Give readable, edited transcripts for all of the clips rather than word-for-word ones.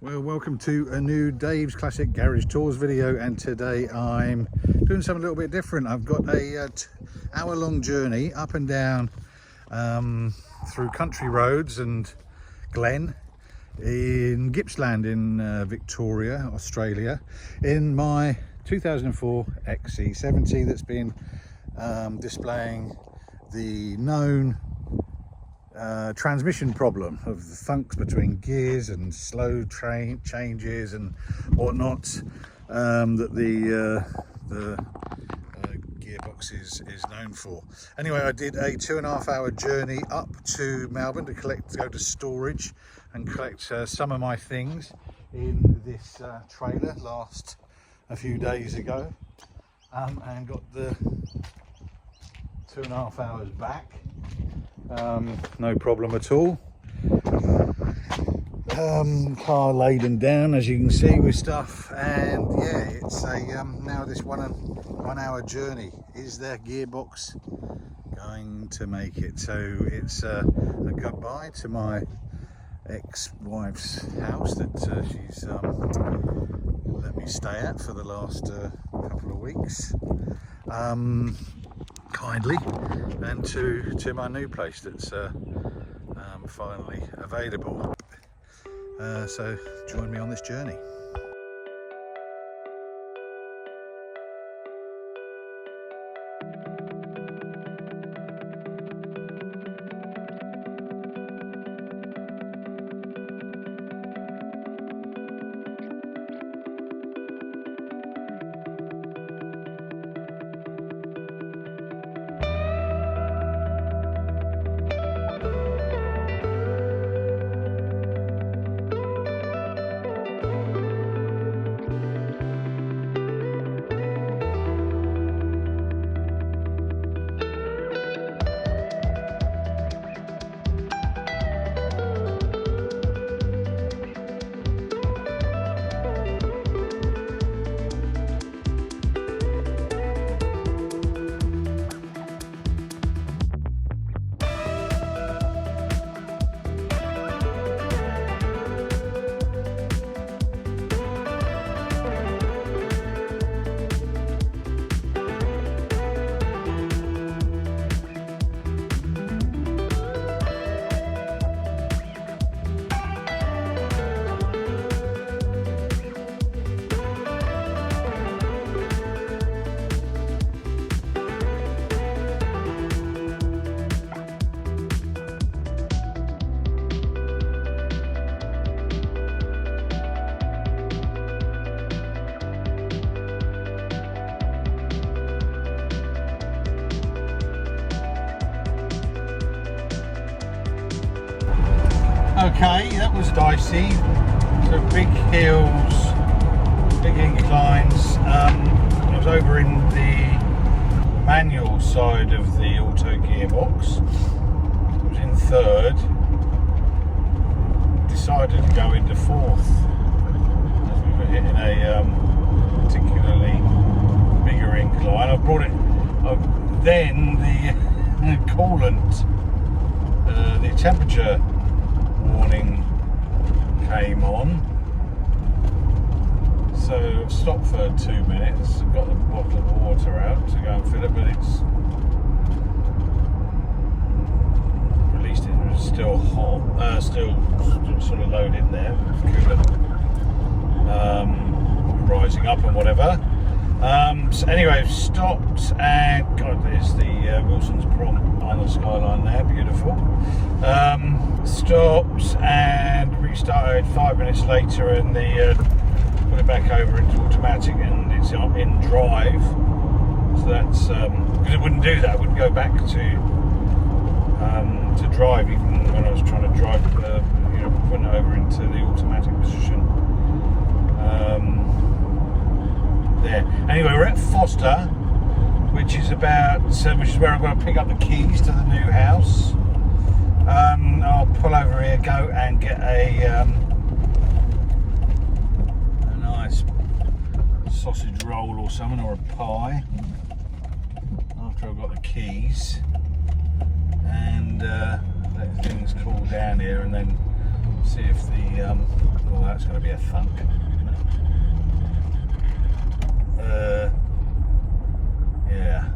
Well, welcome to a new Dave's Classic Garage Tours video, and today I'm doing something a little bit different. I've got a hour-long journey up and down through country roads and Glen in Gippsland in Victoria, Australia, in my 2004 XC70 that's been displaying the known transmission problem of the funks between gears and slow train changes and whatnot that the gearbox is known for. Anyway, I did a 2.5 hour journey up to Melbourne to go to storage and collect some of my things in this trailer a few days ago, and got the 2.5 hours back. No problem at all. Car laden down, as you can see, with stuff, and yeah, it's a now this one hour journey. Is their gearbox going to make it? So it's a goodbye to my ex-wife's house that she's let me stay at for the last couple of weeks. Kindly, and to my new place that's finally available. So join me on this journey. Okay, that was dicey. So big hills, big inclines. I was over in the manual side of the auto gearbox. I was in third. Decided to go into fourth as we were hitting a particularly bigger incline. I brought it. Then the coolant, the temperature warning came on, so I've stopped for 2 minutes. I've got the bottle of water out to go and fill it, but it's released. It was still hot, still sort of loaded there, coolant rising up and whatever. So anyway, I've stopped, and God, there's the Wilson's Prom on the skyline there, beautiful. Stopped and restarted 5 minutes later, and put it back over into automatic, and it's in drive. So that's because it wouldn't do that. It wouldn't go back to drive even when I was trying to drive. Putting it over into the automatic position. There. Anyway, we're at Foster, which is where I'm going to pick up the keys to the new house. I'll pull over here, go and get a nice sausage roll or something, or a pie, after I've got the keys, and let things cool down here, and then see if the well, that's going to be a thunk. Yeah.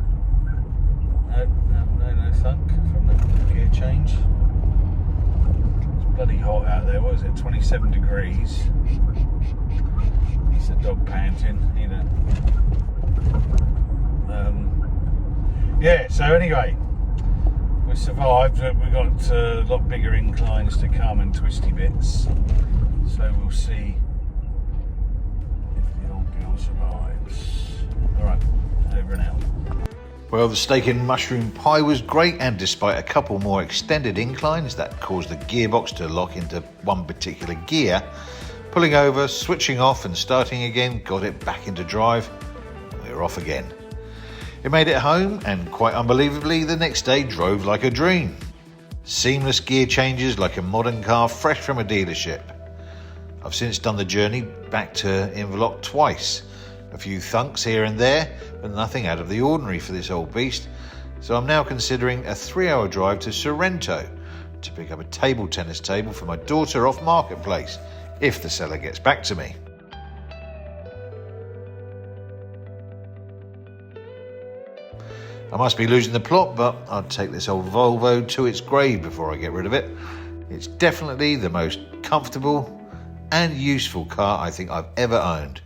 No thunk from the gear change. It's bloody hot out there. What is it? 27 degrees. It's the dog panting, you know. Yeah. So anyway, we survived. We got a lot bigger inclines to come and twisty bits. So we'll see if the old girl survives. All right, over and out. Well, the steak and mushroom pie was great, and despite a couple more extended inclines that caused the gearbox to lock into one particular gear, pulling over, switching off and starting again got it back into drive. We were off again. It made it home, and quite unbelievably, the next day drove like a dream. Seamless gear changes like a modern car fresh from a dealership. I've since done the journey back to Inverloch twice. A few thunks here and there, but nothing out of the ordinary for this old beast. So I'm now considering a 3-hour drive to Sorrento to pick up a table tennis table for my daughter off Marketplace, if the seller gets back to me. I must be losing the plot, but I'll take this old Volvo to its grave before I get rid of it. It's definitely the most comfortable and useful car I think I've ever owned.